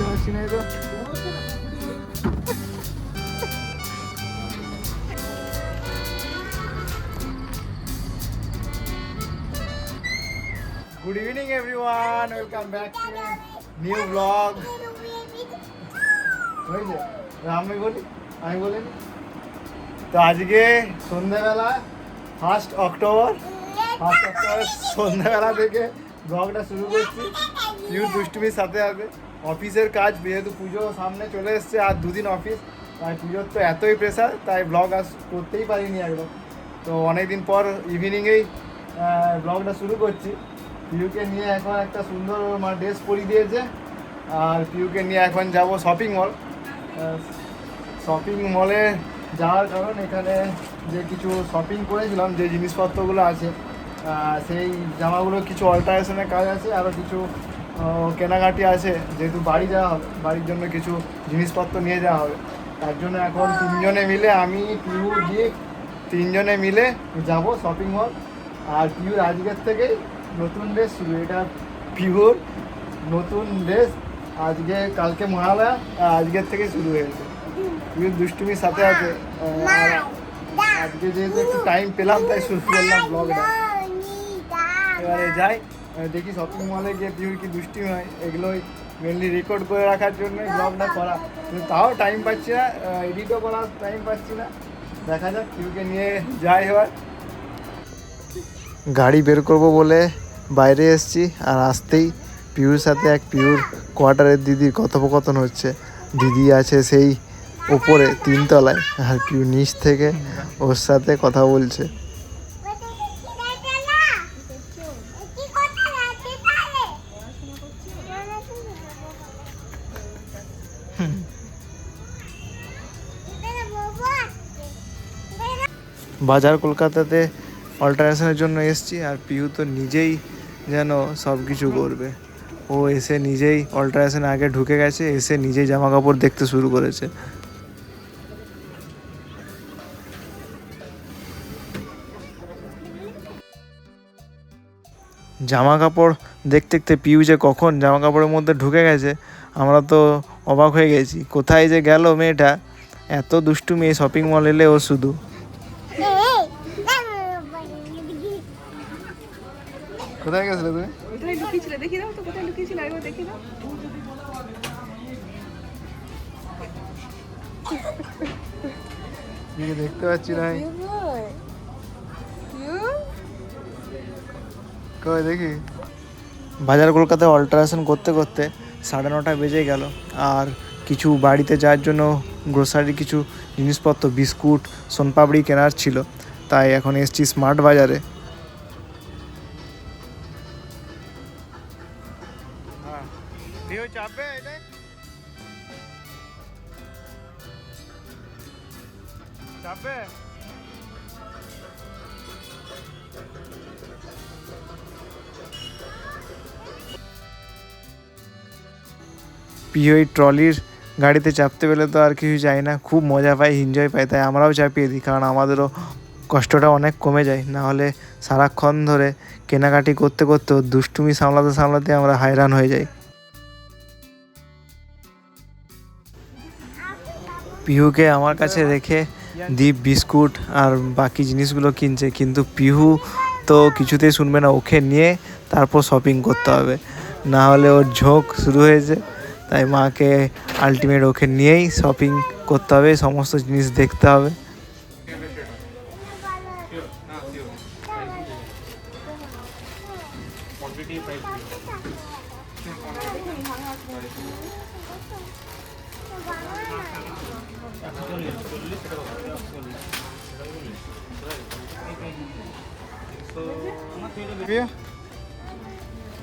বুঝতে পারছি না তো। Good evening everyone, welcome back to new blog. আমি বলি তো আজকে সন্ধ্যাবেলা 1 অক্টোবর সন্ধ্যাবেলা থেকে ব্লগটা শুরু করছি পিউ দুষ্টুমির সাথে সাথে। অফিসের কাজ, যেহেতু পুজো সামনে চলে এসছে আর 2 দিন অফিস, তাই পুজোর তো এতই প্রেশার, তাই ব্লগ করতেই পারিনি একদম। তো অনেকদিন পর ইভিনিংয়েই ব্লগটা শুরু করছি। পিউকে নিয়ে এখন একটা সুন্দর ড্রেস পরিয়ে দিয়েছে, আর পিউকে নিয়ে এখন যাব শপিং মল। শপিং মলে যাওয়ার কারণ এখানে যে কিছু শপিং করেছিলাম, যে জিনিসপত্রগুলো আছে সেই জামাগুলো কিছু অল্টারেশনের কাজ আছে, আরও কিছু কেনাকাটি আছে। যেহেতু বাড়ি যাওয়া হবে, বাড়ির জন্য কিছু জিনিসপত্র নিয়ে যাওয়া হবে, তার জন্য এখন 3 জনে মিলে, আমি পিউ জিৎ 3 জনে মিলে যাব শপিং মল। আর পিউর আজকের থেকেই নতুন ড্রেস শুরু, এটা পিউর নতুন ড্রেস। আজকে কালকে মহালয়া, আজকের থেকে শুরু হয়েছে। পিউর দুষ্টুমির সাথে আছে। আজকে যেহেতু একটু টাইম পেলাম, তাই শুরু করলাম ব্লগটা। এবারে যাই, দেখি শপিং মলে গিয়ে পিউর কি দুষ্টুমি হয়, এগুলোই মেনলি রেকর্ড করে রাখার জন্যই ব্লগটা করা। কিন্তু তাও টাইম পাচ্ছি না, এডিটও করার টাইম পাচ্ছি না। দেখা যাক, পিউকে নিয়ে যাই। এবার গাড়ি বের করব বলে বাইরে এসেছি, আর আসতেই পিউর সাথে পিউর কোয়ার্টারের দিদির কথোপকথন হচ্ছে। দিদি আছে সেই ওপরে 3 তলায়, আর পিউ নিচ থেকে ওর সাথে কথা বলছে। বাজার কলকাতাতে অল্টারেশনের জন্য এসেছি, আর পিউ তো নিজেই যেন সব কিছু করবে। ও এসে নিজেই অল্টারেশনে আগে ঢুকে গেছে, এসে নিজেই জামা কাপড় দেখতে শুরু করেছে। জামা কাপড় দেখতে দেখতে পিউ যে কখন জামা কাপড়ের মধ্যে ঢুকে গেছে, আমরা তো অবাক হয়ে গেছি। কোথায় যে গেল মেয়েটা, এত দুষ্টু মেয়ে, শপিং মল এলে ও শুধু। কোথায় গেছিলে তুমি? কোথায় লুকিয়েছিলে দেখি দাও তো, কোথায় লুকিয়েছিলে একবার দেখি দাও। দেখতে পাচ্ছি না, কই দেখি। বাজার কলকাতায় অল্টারেশন করতে করতে 9:30 বেজে গেল, আর কিছু বাড়িতে যাওয়ার জন্য গ্রোসারি কিছু জিনিসপত্র, বিস্কুট, সোনপাপড়ি কেনার ছিল, তাই এখন এসছি স্মার্ট বাজারে। পিও এই ট্রলির গাড়িতে চাপতে পেলে তো আর কিছু যায় না, খুব মজা পাই, এনজয় পাই, তাই আমরাও চাপিয়ে দিই, কারণ আমাদেরও কষ্টটা অনেক কমে যায়। না হলে সারাক্ষণ ধরে কেনাকাটি করতে করতে দুষ্টুমি সামলাতে সামলাতে আমরা হায়রান হয়ে যাই। পিহুকে আমার কাছে রেখে দীপ বিস্কুট আর বাকি জিনিসগুলো কিনছে, কিন্তু পিহু তো কিছুতেই শুনবে না, ওকে নিয়ে তারপর শপিং করতে হবে, না হলে ওর ঝোঁক শুরু হয়েছে। তাই মাকে আলটিমেট ওকে নিয়েই শপিং করতে হবে, সমস্ত জিনিস দেখতে হবে।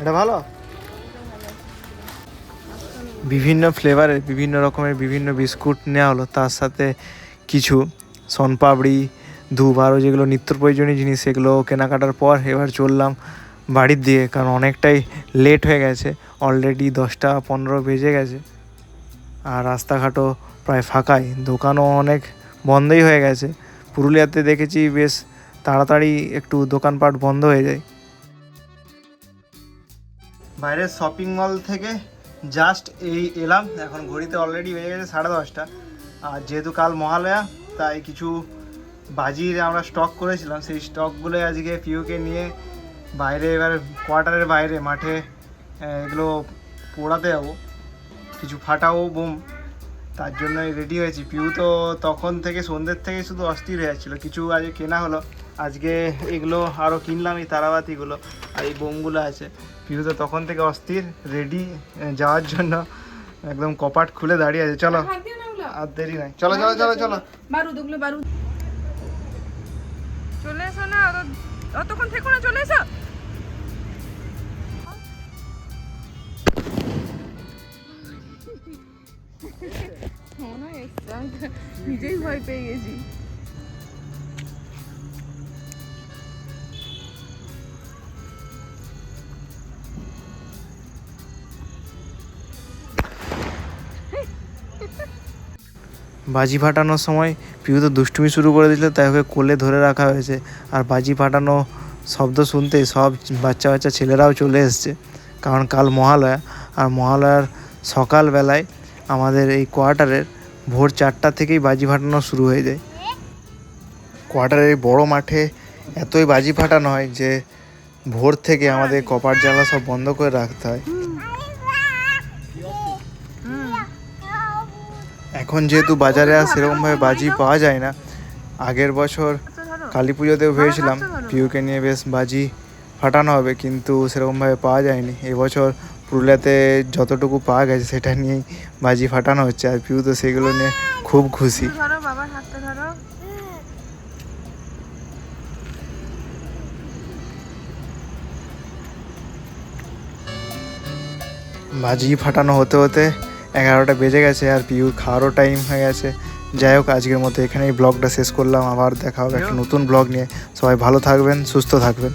এটা ভালো, বিভিন্ন ফ্লেভারের বিভিন্ন রকমের বিভিন্ন বিস্কুট নেওয়া হলো, তার সাথে কিছু সোনপাপড়ি, ধূপ, আরও যেগুলো নিত্য প্রয়োজনীয় জিনিস, সেগুলো কেনাকাটার পর এবার চললাম বাড়ির দিকে, কারণ অনেকটাই লেট হয়ে গেছে, অলরেডি 10:15 বেজে গেছে, আর রাস্তাঘাটও প্রায় ফাঁকাই, দোকানও অনেক বন্ধই হয়ে গেছে। পুরুলিয়াতে দেখেছি বেশ তাড়াতাড়ি একটু দোকানপাট বন্ধ হয়ে যায়। বাইরের শপিং মল থেকে জাস্ট এই এলাম, এখন ঘড়িতে অলরেডি হয়ে গেছে 10:30। আর যেহেতু কাল মহালয়া, তাই কিছু বাজির আমরা স্টক করেছিলাম, সেই স্টকগুলো আজকে পিউকে নিয়ে বাইরে, এবার কোয়ার্টারের বাইরে মাঠে এগুলো পোড়াতে যাবো, কিছু ফাটাও বোম, তার জন্যই রেডি হয়েছি। পিউ তো তখন থেকে সন্ধ্যের থেকে শুধু অস্থির হয়ে যাচ্ছিলো। কিছু আজকে কেনা হলো, আজকে এগুলো আরও কিনলাম, এই তারাবাতিগুলো আর এই বোমগুলো আছে। পিউ তো তখন থেকে অস্থির, রেডি যাওয়ার জন্য একদম কপাট খুলে দাঁড়িয়ে আছে। চলো হাত দিও না ওগুলো। আর দেরি নাই, চলো চলো চলো চলো। বারুদ, ওগুলো বারুদ। চলে এসো না, অতক্ষণ থেকো না, চলে এসো। মনে হয় এসছে, আমি তো নিজেই ভয় পেয়ে গেছি। বাজি ফাটানোর সময় পিউ তো দুষ্টুমি শুরু করে দিল, তাই ওকে কোলে ধরে রাখা হয়েছে। আর বাজি ফাটানো শব্দ শুনতেই সব বাচ্চা বাচ্চা ছেলেরাও চলে এসছে, কারণ কাল মহালয়া। আর মহালয়ার সকালবেলায় আমাদের এই কোয়ার্টারের ভোর 4টা থেকেই বাজি ফাটানো শুরু হয়ে যায়। কোয়ার্টারের এই বড়ো মাঠে এতই বাজি ফাটানো হয় যে ভোর থেকে আমাদের কপাট জ্বালা সব বন্ধ করে রাখতে হয়। এখন যেহেতু বাজারে আর সেরকমভাবে বাজি পাওয়া যায় না, আগের বছর কালী পুজোতেও ভেবেছিলাম পিউকে নিয়ে বেশ বাজি ফাটানো হবে, কিন্তু সেরকমভাবে পাওয়া যায়নি। এবছর পুরুলিয়াতে যতটুকু পাওয়া গেছে সেটা নিয়েই বাজি ফাটানো হচ্ছে, আর পিউ তো সেগুলো নিয়ে খুব খুশি। ধরো বাবার হাতটা ধরো। বাজি ফাটানো হতে হতে 11টা বেজে গেছে, আর পিউ খাওয়ারও টাইম হয়ে গেছে। যাই হোক, আজকের মতো এখানেই ব্লগটা শেষ করলাম। আবার দেখা হবে একটা নতুন ব্লগ নিয়ে। সবাই ভালো থাকবেন, সুস্থ থাকবেন।